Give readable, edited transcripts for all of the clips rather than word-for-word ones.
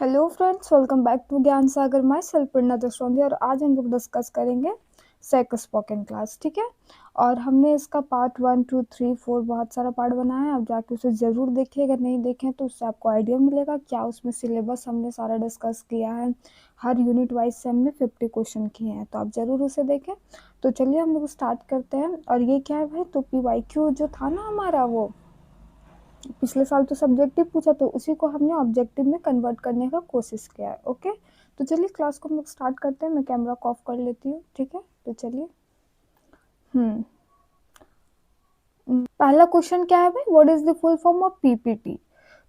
Hello friends, welcome back to Gyan Sagar. My self प्रेरणा दशरथी और आज हम लोग डिस्कस करेंगे सेक स्पोकन क्लास। ठीक है, और हमने इसका पार्ट 1, 2, 3, 4 बहुत सारा पार्ट बनाया है। आप जाके उसे ज़रूर देखिए, अगर नहीं देखें तो उससे आपको आइडिया मिलेगा क्या उसमें सिलेबस हमने सारा डिस्कस किया है। हर यूनिट वाइज से हमने 50 क्वेश्चन किए हैं, तो आप ज़रूर उसे देखें। तो चलिए हम लोग स्टार्ट करते हैं। और ये क्या है भाई, तो PYQ जो था ना हमारा, वो पिछले साल तो सब्जेक्टिव पूछा, तो उसी को हमने ऑब्जेक्टिव में कन्वर्ट करने का कोशिश किया है। ओके, तो चलिए क्लास को हम लोग स्टार्ट करते हैं। मैं कैमरा को ऑफ कर लेती हूँ। ठीक है, तो चलिए। पहला क्वेश्चन क्या है भाई, what is the full form of PPT।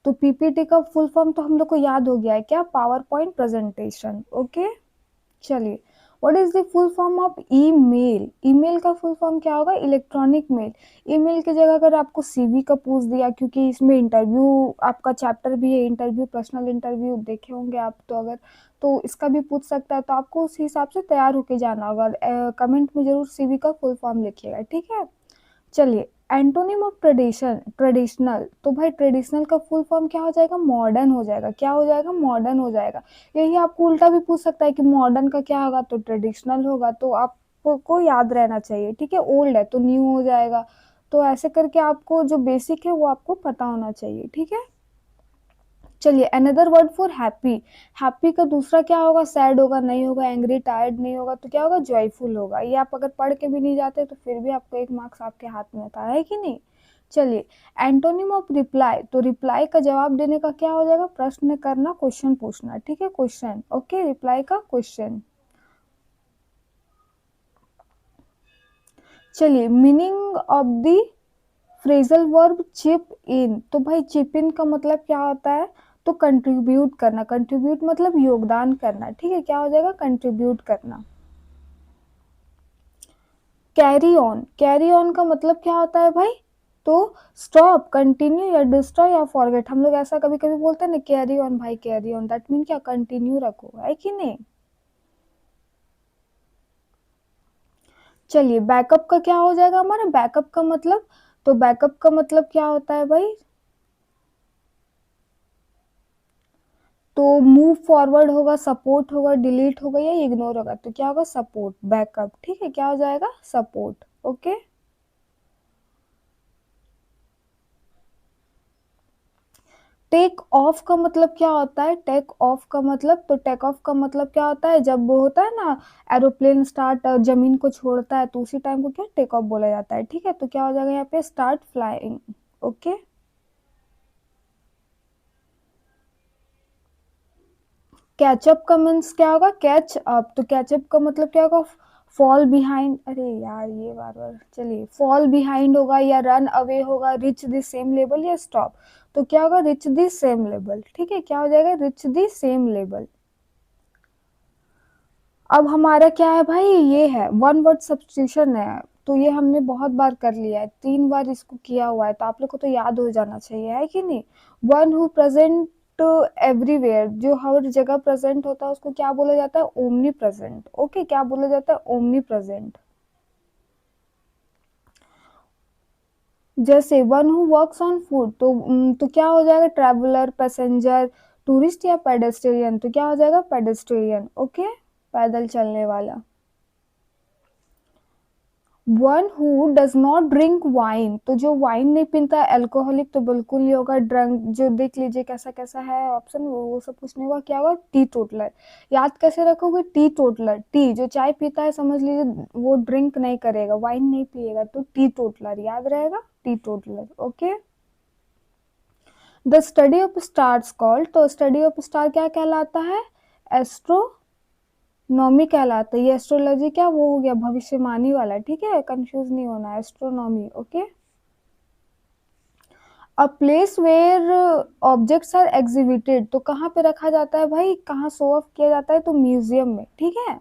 तो PPT का फुल फॉर्म तो हम लोग को याद हो गया है, क्या, पावर पॉइंट प्रेजेंटेशन। ओके, चलिए। What is the full form of email. Email का फुल फॉर्म क्या होगा, इलेक्ट्रॉनिक मेल। ईमेल की जगह अगर आपको CV का पूछ दिया, क्योंकि इसमें इंटरव्यू आपका चैप्टर भी है, इंटरव्यू, पर्सनल इंटरव्यू देखे होंगे आप, तो अगर तो इसका भी पूछ सकता है, तो आपको उस हिसाब से तैयार होके जाना होगा। कमेंट में जरूर CV का फुल फॉर्म लिखिएगा। ठीक है, चलिए। Antonym of tradition, traditional. तो भाई ट्रेडिशनल का फुल फॉर्म क्या हो जाएगा, मॉडर्न हो जाएगा। क्या हो जाएगा, मॉडर्न हो जाएगा। यही आपको उल्टा भी पूछ सकता है कि मॉडर्न का क्या होगा, तो ट्रेडिशनल होगा। तो आपको याद रहना चाहिए। ठीक है, ओल्ड है तो न्यू हो जाएगा। तो ऐसे करके आपको जो बेसिक है वो आपको पता होना चाहिए। ठीक है, चलिए। Another word for happy. Happy का दूसरा क्या होगा, सैड होगा, नहीं होगा, एंग्री, टायर्ड नहीं होगा, तो क्या होगा, जॉयफुल होगा। ये आप अगर पढ़ के भी नहीं जाते तो फिर भी आपको 1 मार्क्स आपके हाथ में था, है कि नहीं। चलिए। Antonym of reply. तो रिप्लाई का जवाब देने का क्या हो जाएगा, प्रश्न करना, क्वेश्चन पूछना। ठीक है, क्वेश्चन। ओके, रिप्लाई का क्वेश्चन। चलिए। Meaning of the phrasal verb chip इन। तो भाई चिप इन का मतलब क्या होता है, तो कंट्रीब्यूट करना। कंट्रीब्यूट मतलब योगदान करना। ठीक है, क्या हो जाएगा, कंट्रीब्यूट करना। Carry on. कैरी ऑन का मतलब क्या होता है भाई, तो स्टॉप, कंटिन्यू या डिस्ट्रॉय या फॉरगेट। हम लोग ऐसा कभी कभी बोलते हैं ना, कैरी ऑन भाई, कैरी ऑन, दैट मीन क्या, कंटिन्यू रखो, है कि नहीं। चलिए। बैकअप का क्या हो जाएगा हमारा, बैकअप का मतलब, तो बैकअप का मतलब क्या होता है भाई, तो मूव फॉरवर्ड होगा, सपोर्ट होगा, डिलीट होगा या इग्नोर होगा, तो क्या होगा, सपोर्ट, बैकअप। ठीक है, क्या हो जाएगा, सपोर्ट। ओके। टेक ऑफ का मतलब क्या होता है, टेक ऑफ का मतलब, तो टेक ऑफ का मतलब क्या होता है, जब वो होता है ना, एरोप्लेन स्टार्ट जमीन को छोड़ता है, तो उसी टाइम को क्या, टेक ऑफ बोला जाता है। ठीक है, तो क्या हो जाएगा यहाँ पे, स्टार्ट फ्लाइंग। ओके। कैचअप का मीन्स क्या होगा, कैच अप। तो कैचअप का मतलब क्या होगा, फॉल बिहाइंड। अरे यार ये बार बार, चलिए। फॉल बिहाइंड होगा या रन अवे होगा, रिच द सेम लेवल या स्टॉप। तो क्या होगा, रिच द सेम लेवल। ठीक है, क्या हो जाएगा, रिच द सेम लेवल। अब हमारा क्या है भाई, ये है वन वर्ड सब्स्टिट्यूशन है। तो ये हमने बहुत बार कर लिया है, 3 बार इसको किया हुआ है, तो आप लोग को तो याद हो जाना चाहिए, है कि नहीं। वन हु प्रेजेंट एवरीवेयर, जो हर जगह प्रेजेंट होता है उसको क्या बोला जाता है, ओमनी प्रेजेंट। ओके, क्या बोला जाता है, ओमनी प्रेजेंट। जैसे one who works on food, तो क्या हो जाएगा, ट्रैवलर, पैसेंजर, टूरिस्ट या पेडेस्ट्रियन, तो क्या हो जाएगा, पेडेस्ट्रियन। ओके, पैदल चलने वाला। One who does not drink wine, तो जो वाइन नहीं पीता, अल्कोहलिक तो बिल्कुल नहीं होगा। ड्रंक, जो देख लीजिए कैसा कैसा है ऑप्शन, वो सब कुछ नहीं होगा। क्या होगा, टी टोटलर। याद कैसे रखोगे, टी टोटलर। टी जो चाय पीता है समझ लीजिए वो ड्रिंक नहीं करेगा, वाइन नहीं पिएगा, तो टी टोटलर याद रहेगा, T toddler. Okay. The study of stars called, तो स्टडी ऑफ स्टार क्या कहलाता है, एस्ट्रो नॉमी कहलाता है। ये एस्ट्रोलॉजी क्या, वो हो गया भविष्यवाणी वाला। ठीक है, कंफ्यूज नहीं होना, astronomy. Okay. A place where objects are exhibited, तो कहाँ पे रखा जाता है भाई, कहाँ शो ऑफ किया जाता है, तो म्यूजियम में। ठीक है,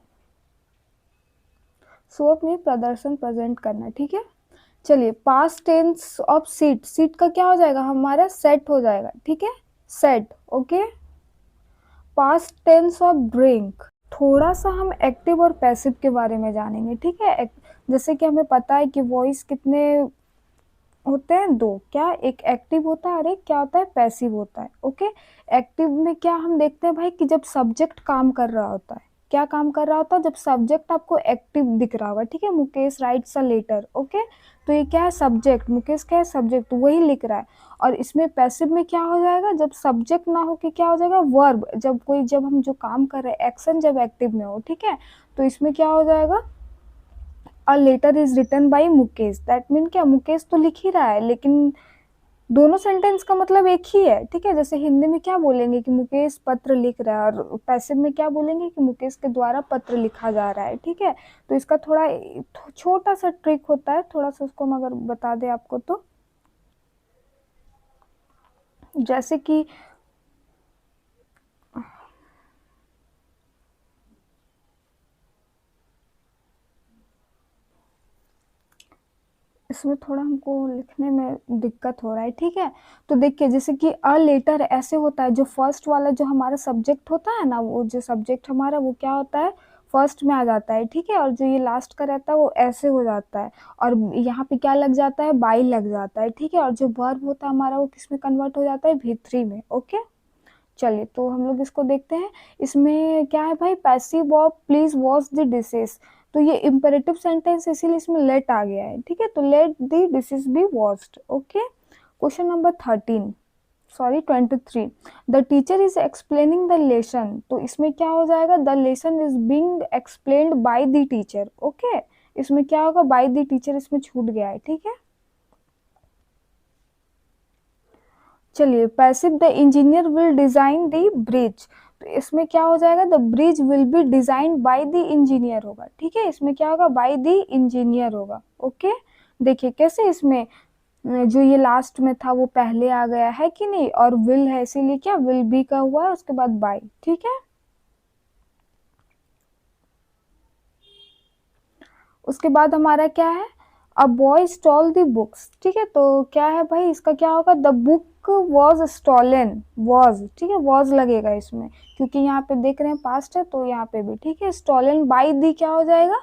शो ऑफ में प्रदर्शन, प्रेजेंट करना। ठीक है, चलिए। Past tense of sit, sit का क्या हो जाएगा हमारा, सेट हो जाएगा। ठीक है, set. Okay. Past tense of drink. थोड़ा सा हम एक्टिव और पैसिव के बारे में जानेंगे। ठीक है, जैसे कि हमें पता है कि वॉइस कितने होते हैं दो, क्या, एक एक्टिव होता है और एक क्या होता है, पैसिव होता है। ओके, एक्टिव में क्या हम देखते हैं भाई कि जब सब्जेक्ट काम कर रहा होता है, क्या काम कर रहा होता है, जब सब्जेक्ट आपको एक्टिव दिख रहा होगा, ठीक है, Mukesh writes a letter, okay, तो ये क्या है, सब्जेक्ट, मुकेश क्या है, सब्जेक्ट, वही लिख रहा है। और इसमें पैसिव में क्या हो जाएगा, जब सब्जेक्ट ना हो कि क्या हो जाएगा, वर्ब, जब हम जो काम कर रहे हैं, एक्शन जब एक्टिव में हो, ठीक है, तो इसमें क्या हो जाएगा, a letter is written by Mukesh, that mean क्या, मुकेश तो लिख ही रहा है, लेकिन दोनों सेंटेंस का मतलब एक ही है, ठीक है। जैसे हिंदी में क्या बोलेंगे कि मुकेश पत्र लिख रहा है, और पैसिव में क्या बोलेंगे कि मुकेश के द्वारा पत्र लिखा जा रहा है, ठीक है। तो इसका थोड़ा छोटा सा ट्रिक होता है, थोड़ा सा उसको हम अगर बता दें आपको, तो जैसे कि इसमें थोड़ा हमको लिखने में दिक्कत हो रहा है, ठीक है। तो देखिए, जैसे कि अ लेटर ऐसे होता है, जो फर्स्ट वाला जो हमारा सब्जेक्ट होता है ना, वो जो सब्जेक्ट हमारा वो क्या होता है, फर्स्ट में आ जाता है, ठीक है, और जो ये लास्ट का रहता है वो ऐसे हो जाता है, और यहाँ पे क्या लग जाता है, बाई लग जाता है, ठीक है, और जो वर्ब होता है हमारा वो किस में कन्वर्ट हो जाता है, V3 में। ओके, चलिए तो हम लोग इसको देखते हैं। इसमें क्या है भाई, passive of please wash the dishes, तो ये इम्पेरेटिव सेंटेंस इसीलिए इसमें लेट आ गया है, ठीक है, तो let the dishes B washed. Okay, question number 13, sorry 23, the teacher is explaining the lesson, तो इसमें क्या हो जाएगा, the lesson is being explained by the teacher. Okay, इसमें क्या होगा, बाय द टीचर इसमें छूट गया है, ठीक है। चलिए, passive, the engineer will design the bridge, तो इसमें क्या हो जाएगा, the bridge will be design by the engineer होगा, ठीक है, इसमें क्या होगा, बाय द इंजीनियर होगा। ओके, देखिए कैसे इसमें जो ये लास्ट में था वो पहले आ गया है कि नहीं, और विल है इसीलिए क्या, विल बी का हुआ है, उसके बाद बाय, ठीक है। उसके बाद हमारा क्या है, a boy stall the books, ठीक है, तो क्या है भाई, इसका क्या होगा, the book was stolen, was, ठीक है, वॉज लगेगा इसमें, क्योंकि यहाँ पे देख रहे हैं पास्ट है, तो यहाँ पे भी ठीक है, स्टॉलन बाय दी क्या हो जाएगा,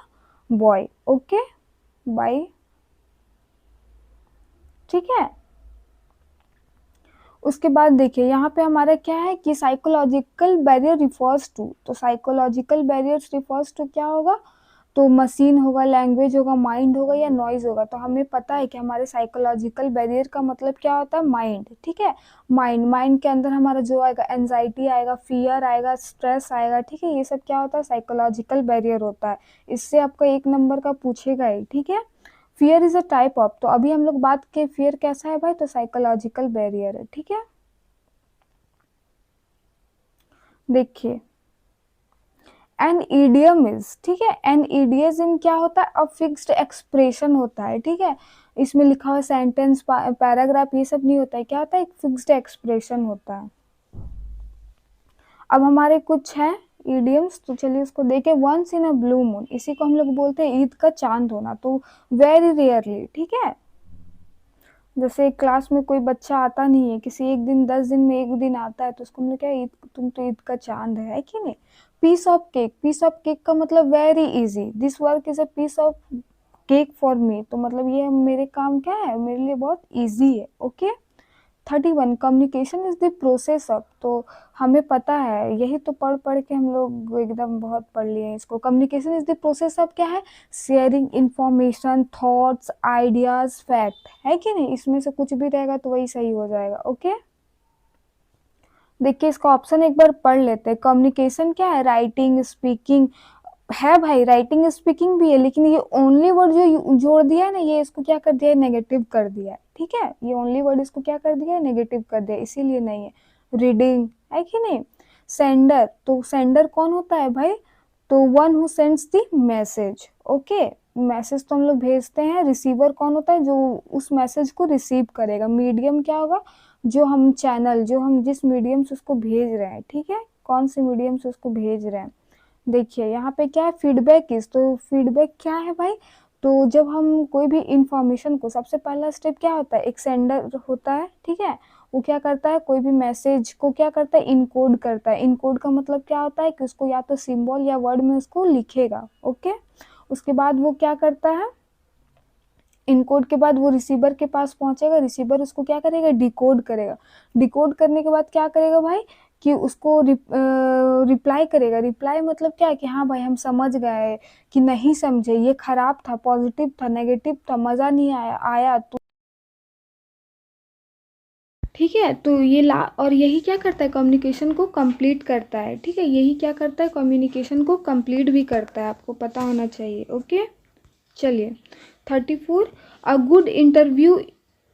बॉय। ओके, बाय, ठीक है। उसके बाद देखिए यहाँ पे हमारा क्या है कि साइकोलॉजिकल बैरियर रिफर्स टू, तो साइकोलॉजिकल बैरियर्स रिफर्स टू क्या होगा, तो मशीन होगा, लैंग्वेज होगा, माइंड होगा, या नॉइज होगा, तो हमें पता है कि हमारे साइकोलॉजिकल बैरियर का मतलब क्या होता है, माइंड, ठीक है। माइंड, माइंड के अंदर हमारा जो आएगा, एंजाइटी आएगा, फियर आएगा, स्ट्रेस आएगा, ठीक है, ये सब क्या होता है, साइकोलॉजिकल बैरियर होता है। इससे आपका 1 नंबर का पूछेगा ही, ठीक है। Fear is a type of, तो अभी हम लोग बात के फियर कैसा है भाई, तो साइकोलॉजिकल बैरियर है, ठीक है। देखिए, एन ईडियम इज, ठीक है, एन ईडियम क्या होता है, अ फिक्स्ड एक्सप्रेशन होता है, ठीक है, इसमें लिखा हुआ सेंटेंस, पैराग्राफ, ये सब नहीं होता है, क्या होता है, एक फिक्स्ड एक्सप्रेशन होता है। अब हमारे कुछ हैं ईडियम्स, तो चलिए उसको देखें। Once in a blue moon, इसी को हम लोग बोलते हैं ईद का चांद होना, तो वेरी रेयरली, ठीक है। जैसे क्लास में कोई बच्चा आता नहीं है, किसी एक दिन 10 दिन में एक दिन आता है, तो उसको हमने क्या, ईद, तुम तो ईद का चांद है कि नहीं। Piece of cake, piece of cake का मतलब very easy, this work is a piece of cake for me, तो मतलब ये मेरे काम क्या है, मेरे लिए बहुत इजी है। Okay, 31, communication is the process of, तो हमें पता है, यही तो पढ़ पढ़ के हम लोग एकदम बहुत पढ़ लिए हैं इसको। Communication is the process of क्या है, sharing information, thoughts, ideas, fact, है कि नहीं, इसमें से कुछ भी रहेगा तो वही सही हो जाएगा। ओके, देखिए इसका ऑप्शन एक बार पढ़ लेते हैं। कम्युनिकेशन क्या है, राइटिंग, स्पीकिंग है भाई, राइटिंग स्पीकिंग भी है, लेकिन ये ओनली वर्ड जो जोड़ दिया है ना, ये इसको क्या कर दिया है, नेगेटिव कर दिया है, ठीक है, ये ओनली वर्ड इसको क्या कर दिया है, नेगेटिव कर दिया, इसीलिए नहीं है। रीडिंग है कि नहीं। सेंडर, तो सेंडर कौन होता है भाई, तो one who sends the message. Okay, message तो हम लोग भेजते हैं। रिसीवर कौन होता है, जो उस मैसेज को रिसीव करेगा। मीडियम क्या होगा, जो हम चैनल, जो हम जिस मीडियम से उसको भेज रहे हैं, ठीक है, कौन से मीडियम से उसको भेज रहे हैं। देखिए यहाँ पे क्या है, फीडबैक इज, तो फीडबैक क्या है भाई, तो जब हम कोई भी इंफॉर्मेशन को, सबसे पहला स्टेप क्या होता है, एक सेंडर होता है, ठीक है, वो क्या करता है, कोई भी मैसेज को क्या करता है, इनकोड करता है। इनकोड का मतलब क्या होता है कि उसको या तो सिंबल या वर्ड में उसको लिखेगा। ओके, उसके बाद वो क्या करता है, इनकोड के बाद वो रिसीवर के पास पहुंचेगा, रिसीवर उसको क्या करेगा, डिकोड करेगा। डिकोड करने के बाद क्या करेगा भाई कि उसको रिप्लाई करेगा। रिप्लाई मतलब क्या है कि हाँ भाई हम समझ गए, कि नहीं समझे, ये खराब था, पॉजिटिव था, नेगेटिव था, मज़ा नहीं आया तो ठीक है। तो ये और यही क्या करता है, कम्युनिकेशन को कंप्लीट करता है। ठीक है, यही क्या करता है, कम्युनिकेशन को कंप्लीट भी करता है, आपको पता होना चाहिए। ओके, चलिए 34, a good interview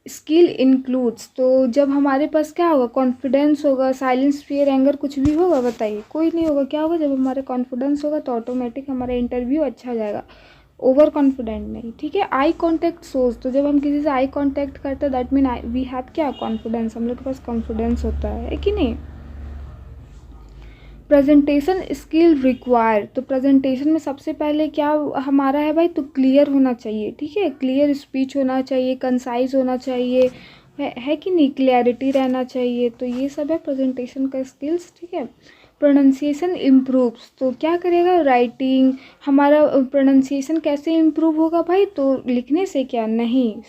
skill includes. तो जब हमारे पास क्या होगा, कॉन्फिडेंस होगा, साइलेंस, फियर, एंगर, कुछ भी होगा, बताइए, कोई नहीं होगा। क्या होगा, जब हमारे कॉन्फिडेंस होगा तो ऑटोमेटिक हमारा इंटरव्यू अच्छा जाएगा, ओवर कॉन्फिडेंट नहीं। ठीक है, आई कॉन्टैक्ट सोच, तो जब हम किसी से आई कॉन्टैक्ट करते हैं दैट मीन वी हैव क्या, कॉन्फिडेंस, हम लोग के पास कॉन्फिडेंस होता है कि नहीं। प्रेजेंटेशन स्किल रिक्वायर, तो प्रेजेंटेशन में सबसे पहले क्या हमारा है भाई, तो क्लियर होना चाहिए। ठीक है, क्लियर स्पीच होना चाहिए, कंसाइज होना चाहिए, है कि नहीं, क्लैरिटी रहना चाहिए। तो ये सब है प्रेजेंटेशन का स्किल्स। ठीक है, प्रोनाउंसिएशन इम्प्रूव्स, तो क्या करेगा, राइटिंग, हमारा प्रोनाउंसिएशन कैसे इम्प्रूव होगा भाई, तो लिखने से क्या नहीं,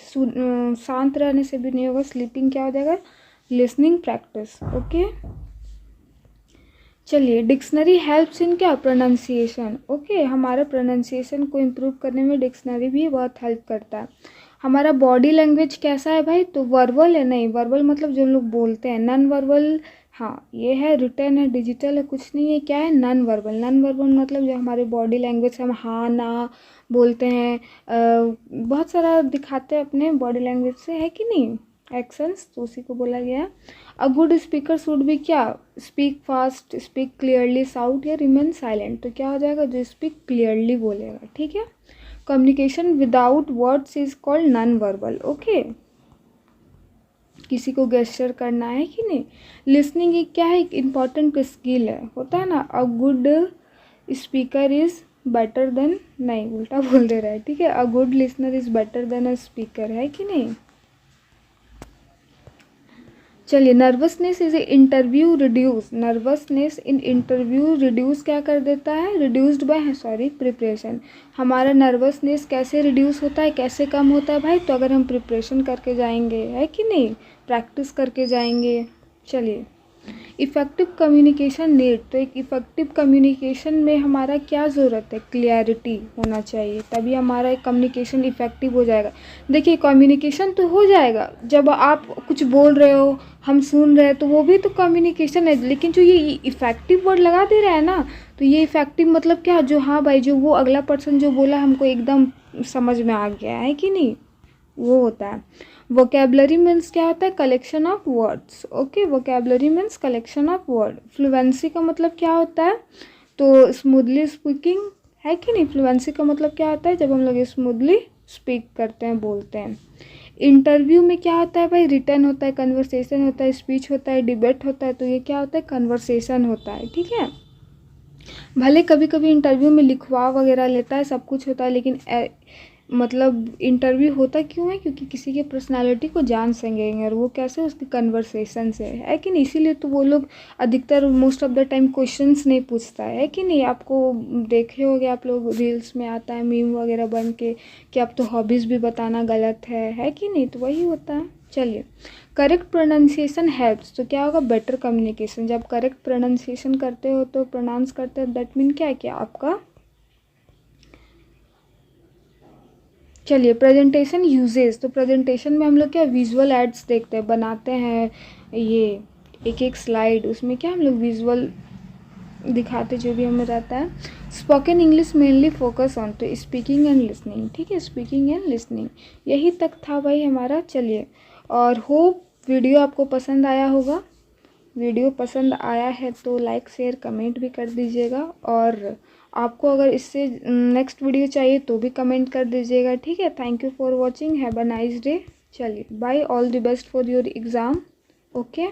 शांत रहने से भी नहीं होगा। स्लीपिंग क्या हो जाएगा, लिसनिंग प्रैक्टिस। ओके, चलिए डिक्शनरी हेल्प्स इन क्या, प्रोनाउंसिएशन। ओके, हमारा प्रोनाउंसिएशन को इम्प्रूव करने में डिक्शनरी भी बहुत हेल्प करता है। हमारा बॉडी लैंग्वेज कैसा है भाई, तो वर्बल है, नहीं वर्बल मतलब जो हम लोग बोलते हैं, नॉन वर्बल, हाँ ये है, रिटर्न है, डिजिटल है, कुछ नहीं है, क्या है, नॉन वर्बल। नॉन वर्बल मतलब जो हमारे बॉडी लैंग्वेज हम हाँ ना बोलते हैं, बहुत सारा दिखाते हैं अपने बॉडी लैंग्वेज से, है कि नहीं, एक्शंस, तो उसी को बोला गया है। अ गुड स्पीकर शुड भी क्या, speak fast, speak clearly, shout या रिमेन साइलेंट। तो क्या हो जाएगा, जो स्पीक क्लियरली बोलेगा। ठीक है, communication without words is called non verbal. Okay, किसी को गेस्चर करना है कि नहीं। लिसनिंग एक क्या है, एक इम्पॉर्टेंट स्किल है, होता है ना। A good speaker is better than, नहीं उल्टा बोल दे रहा है। ठीक है, a good listener is better than a speaker, है कि नहीं। चलिए, nervousness is interview reduce, nervousness in interview reduce क्या कर देता है, रिड्यूस्ड बाय सॉरी प्रिपरेशन। हमारा नर्वसनेस कैसे रिड्यूस होता है, कैसे कम होता है भाई, तो अगर हम प्रिपरेशन करके जाएंगे, है कि नहीं, प्रैक्टिस करके जाएंगे। चलिए, इफ़ेक्टिव कम्युनिकेशन नीड, तो एक इफ़ेक्टिव कम्युनिकेशन में हमारा क्या ज़रूरत है, क्लियरिटी होना चाहिए, तभी हमारा एक कम्युनिकेशन इफ़ेक्टिव हो जाएगा। देखिए, कम्युनिकेशन तो हो जाएगा जब आप कुछ बोल रहे हो, हम सुन रहे हैं, तो वो भी तो कम्युनिकेशन है। लेकिन जो ये इफ़ेक्टिव वर्ड लगा दे रहा है ना, तो ये इफ़ेक्टिव मतलब क्या, जो हाँ भाई, जो वो अगला पर्सन जो बोला हमको एकदम समझ में आ गया, है कि नहीं, वो होता है। वोकेबलरी मीन्स क्या होता है, collection of words. Okay, vocabulary means collection of word. Fluency का मतलब क्या होता है, तो स्मूथली स्पीकिंग, है कि नहीं। फ्लुएंसी का मतलब क्या होता है, जब हम लोग स्मूथली स्पीक करते हैं, बोलते हैं। इंटरव्यू में क्या होता है भाई, रिटर्न होता है, कन्वर्सेशन होता है, स्पीच होता है, डिबेट होता है। तो ये क्या होता है, कन्वर्सेशन होता है। ठीक है, भले कभी कभी इंटरव्यू में लिखवा वगैरह लेता है, सब कुछ होता है, लेकिन मतलब इंटरव्यू होता क्यों है, क्योंकि किसी के पर्सनालिटी को जान सकेंगे, और वो कैसे, उसके कन्वर्सेशन से, है कि नहीं। इसीलिए तो वो लोग अधिकतर most of the time questions नहीं पूछता है कि नहीं। आपको देखे होंगे आप लोग, रील्स में आता है मीम वगैरह बन के कि अब तो हॉबीज़ भी बताना गलत है कि नहीं, तो वही होता है। चलिए, करेक्ट प्रोनाउंसिएशन हेल्प्स, तो क्या होगा, बेटर कम्युनिकेशन। जब करेक्ट प्रोनाउंसिएशन करते हो, तो प्रोनाउंस करते हो, दैट मीन क्या है कि आपका। चलिए, प्रेजेंटेशन यूजेस, तो प्रेजेंटेशन में हम लोग क्या विजुअल एड्स देखते हैं, बनाते हैं, ये एक एक स्लाइड, उसमें क्या हम लोग विजुअल दिखाते, जो भी हमें रहता है। Spoken English mainly focus on, तो स्पीकिंग एंड लिसनिंग। ठीक है, स्पीकिंग एंड लिसनिंग, यही तक था भाई हमारा। चलिए, और होप वीडियो आपको पसंद आया होगा। वीडियो पसंद आया है तो लाइक शेयर कमेंट भी कर दीजिएगा, और आपको अगर इससे नेक्स्ट वीडियो चाहिए तो भी कमेंट कर दीजिएगा। ठीक है, thank you for watching, have a nice day. चलिए bye, all the best for your exam. Okay.